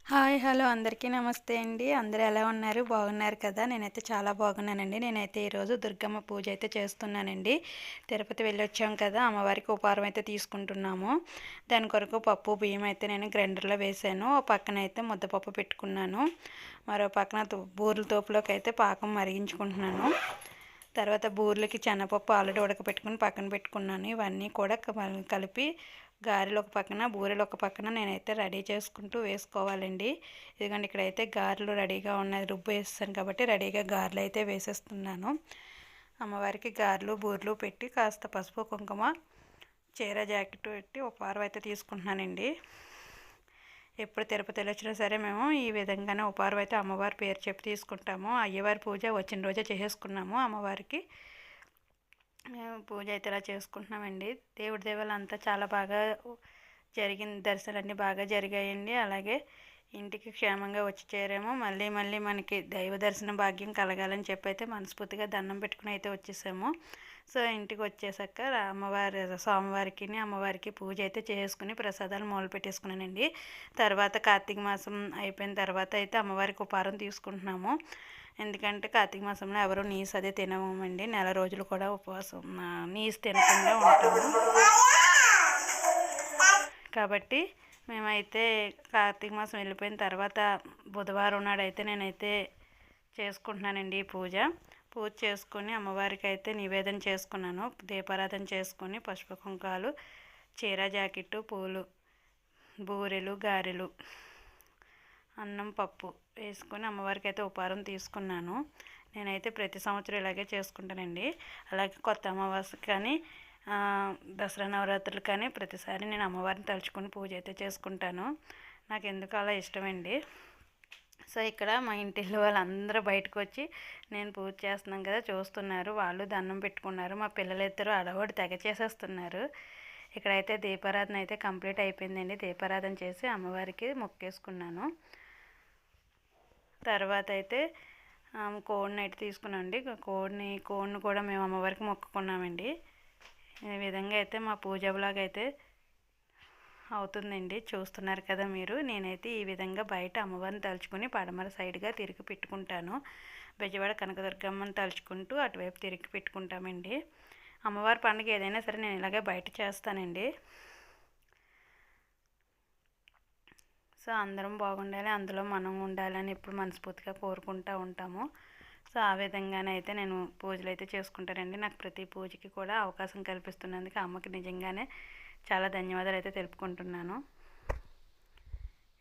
Hi! Hello! అందరికీ నమస్తే అండి. అందరూ ఎలా ఉన్నారు? బాగున్నారు కదా! నేనైతే చాలా బాగున్నానండి. నేనైతే ఈరోజు దుర్గమ్మ పూజ అయితే చేస్తున్నానండి. తిరుపతి వెళ్ళొచ్చాం కదా! అమ్మవారికి ఉపహారం అయితే తీసుకుంటున్నాము. దాని కొరకు పప్పు, బియ్యం అయితే నేను గ్రైండర్‌లో వేశాను. ఓ పక్కనైతే ముద్దపప్పు పెట్టుకున్నాను. మరో పక్కన బూరెల తోపులోకి అయితే పాకం మరిగించుకుంటున్నాను. తర్వాత బూరెలకి శనగపప్పు ఆల్రెడీ ఉడకపెట్టుకుని పక్కన పెట్టుకున్నాను. ఇవన్నీ కూడా కలిపి గారెలు ఒక పక్కన, బూరెలు ఒక పక్కన నేనైతే రెడీ చేసుకుంటూ వేసుకోవాలండి. ఇదిగోండి ఇక్కడైతే గారెలు రెడీగా ఉన్నాయి. రుబ్బు వేసేసాను కాబట్టి రెడీగా గారెలు అయితే వేసేస్తున్నాను. అమ్మవారికి గారెలు, బూరెలు పెట్టి కాస్త పసుపు, కుంకుమ, చీర, జాకెట్ పెట్టి ఉపహారం అయితే తీసుకుంటున్నానండి. ఎప్పుడు తిరుపతి వెళ్ళొచ్చినా సరే మేము ఈ విధంగానే ఉపహారం అయితే అమ్మవారి పేరు చెప్పి తీసుకుంటాము. అయ్యవారి పూజ వచ్చిన రోజే చేసేసుకున్నాము. అమ్మవారికి మేము పూజ అయితే ఇలా చేసుకుంటున్నామండి. దేవుడి దేవాలు అంతా చాలా బాగా జరిగింది. దర్శనాలన్నీ బాగా జరిగాయండి. అలాగే ఇంటికి క్షేమంగా వచ్చి చేరాము. మళ్ళీ మళ్ళీ మనకి దైవ దర్శన భాగ్యం కలగాలని చెప్పి అయితే మనస్ఫూర్తిగా దండం పెట్టుకుని అయితే వచ్చేసాము. సో ఇంటికి వచ్చేసాక స్వామివారికి అమ్మవారికి పూజ అయితే చేసుకుని ప్రసాదాలు మొదలు పెట్టేసుకున్నానండి. తర్వాత కార్తీక మాసం అయిపోయిన తర్వాత అయితే అమ్మవారికి ఉపహారం తీసుకుంటున్నాము. ఎందుకంటే కార్తీక మాసంలో ఎవరు నీసు అదే తినమండి. నెల రోజులు కూడా ఉపవాసం నీసు తినకుండా ఉంటాము. కాబట్టి మేమైతే కార్తీక మాసం వెళ్ళిపోయిన తర్వాత బుధవారం నాడైతే నేనైతే చేసుకుంటున్నానండి ఈ పూజ చేసుకొని అమ్మవారికి అయితే నివేదన చేసుకున్నాను. దీపారాధన చేసుకొని పసుపు కుంకాలు, చీర, జాకెట్టు, పూలు, బూరెలు, గారెలు, అన్నం, పప్పు వేసుకొని అమ్మవారికి అయితే ఉపహారం తీసుకున్నాను. నేనైతే ప్రతి సంవత్సరం ఇలాగే చేసుకుంటానండి. అలాగే కొత్త అమావాస్య కానీ దసరా నవరాత్రులు కానీ ప్రతిసారి నేను అమ్మవారిని తలుచుకొని పూజ అయితే చేసుకుంటాను. నాకు ఎందుకు అలా ఇష్టమండి. సో ఇక్కడ మా ఇంటిలో వాళ్ళందరూ బయటకు వచ్చి నేను పూజ చేస్తున్నాను కదా చూస్తున్నారు. వాళ్ళు దండం పెట్టుకున్నారు. మా పిల్లలిద్దరూ అడవడి తెగ చేసేస్తున్నారు. ఇక్కడైతే దీపారాధన అయితే కంప్లీట్ అయిపోయిందండి. దీపారాధన చేసి అమ్మవారికి మొక్కేసుకున్నాను. తర్వాత అయితే కోడిని అయితే తీసుకున్నామండి. కోడిని కూడా మేము అమ్మవారికి మొక్కుకున్నామండి. ఈ విధంగా అయితే మా పూజ బ్లాగ్ అయితే అవుతుందండి. చూస్తున్నారు కదా మీరు. నేనైతే ఈ విధంగా బయట అమ్మవారిని తలుచుకుని పడమర సైడ్గా తిరిగి పెట్టుకుంటాను. బెజవాడ కనకదుర్గమ్మని తలుచుకుంటూ అటువైపు తిరిగి పెట్టుకుంటామండి. అమ్మవారి పండుగ ఏదైనా సరే నేను ఇలాగే బయట చేస్తానండి. సో అందరం బాగుండాలి, అందులో మనం ఉండాలని ఎప్పుడు మనస్ఫూర్తిగా కోరుకుంటూ ఉంటాము. సో ఆ విధంగానైతే నేను పూజలు అయితే చేసుకుంటానండి. నాకు ప్రతి పూజకి కూడా అవకాశం కల్పిస్తున్నందుకు అమ్మకి నిజంగానే చాలా ధన్యవాదాలు అయితే తెలుపుకుంటున్నాను.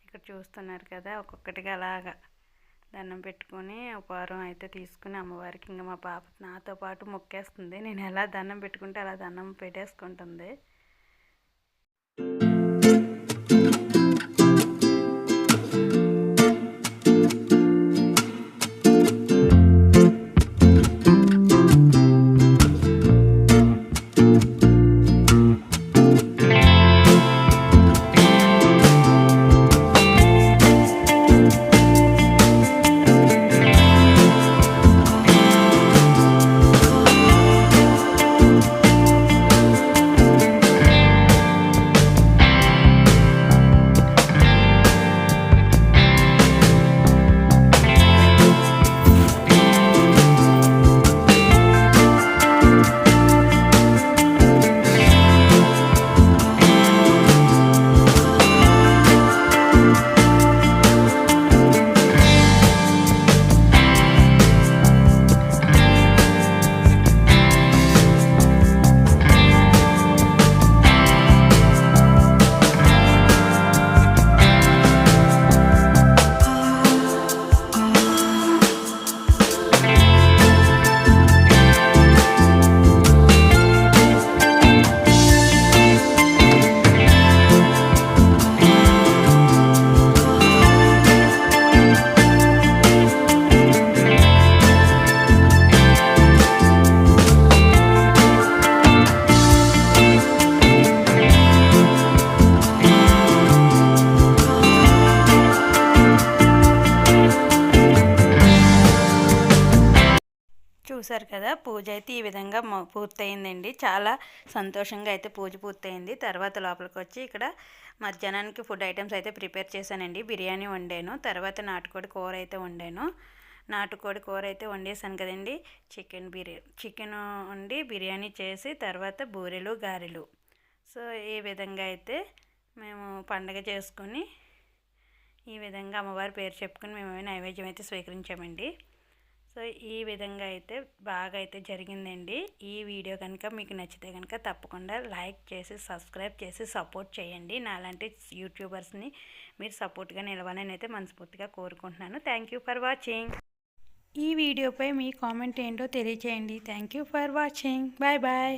ఇక్కడ చూస్తున్నారు కదా ఒక్కొక్కటిగా అలాగా దండం పెట్టుకొని ఉపహారం అయితే తీసుకుని అమ్మవారికి ఇంకా మా పాప నాతో పాటు మొక్కేస్తుంది. నేను ఎలా దండం పెట్టుకుంటే అలా దండం పెట్టేసుకుంటుంది. చూసారు కదా, పూజ అయితే ఈ విధంగా పూర్తయిందండి. చాలా సంతోషంగా అయితే పూజ పూర్తయింది. తర్వాత లోపలికి వచ్చి ఇక్కడ మధ్యాహ్నానికి ఫుడ్ ఐటమ్స్ అయితే ప్రిపేర్ చేశానండి. బిర్యానీ వండాను, తర్వాత నాటుకోడి కూర అయితే వండాను. నాటుకోడి కూర అయితే వండేసాను కదండి. చికెన్ వండి బిర్యానీ చేసి తర్వాత బూరెలు గారెలు. సో ఈ విధంగా అయితే మేము పండగ చేసుకొని ఈ విధంగా అమ్మవారి పేరు చెప్పుకొని మేము నైవేద్యం అయితే స్వీకరించామండి. సో ఈ విధంగా అయితే బాగా అయితే జరిగిందండి. ఈ వీడియో కనుక మీకు నచ్చితే కనుక తప్పకుండా లైక్ చేసి సబ్స్క్రైబ్ చేసి సపోర్ట్ చేయండి. నాలాంటి యూట్యూబర్స్ని మీరు సపోర్ట్గా నిలవాలని అయితే మనస్ఫూర్తిగా కోరుకుంటున్నాను. Thank you for watching. ఈ వీడియోపై మీ కామెంట్ ఏంటో తెలియచేయండి. Thank you for watching. Bye bye.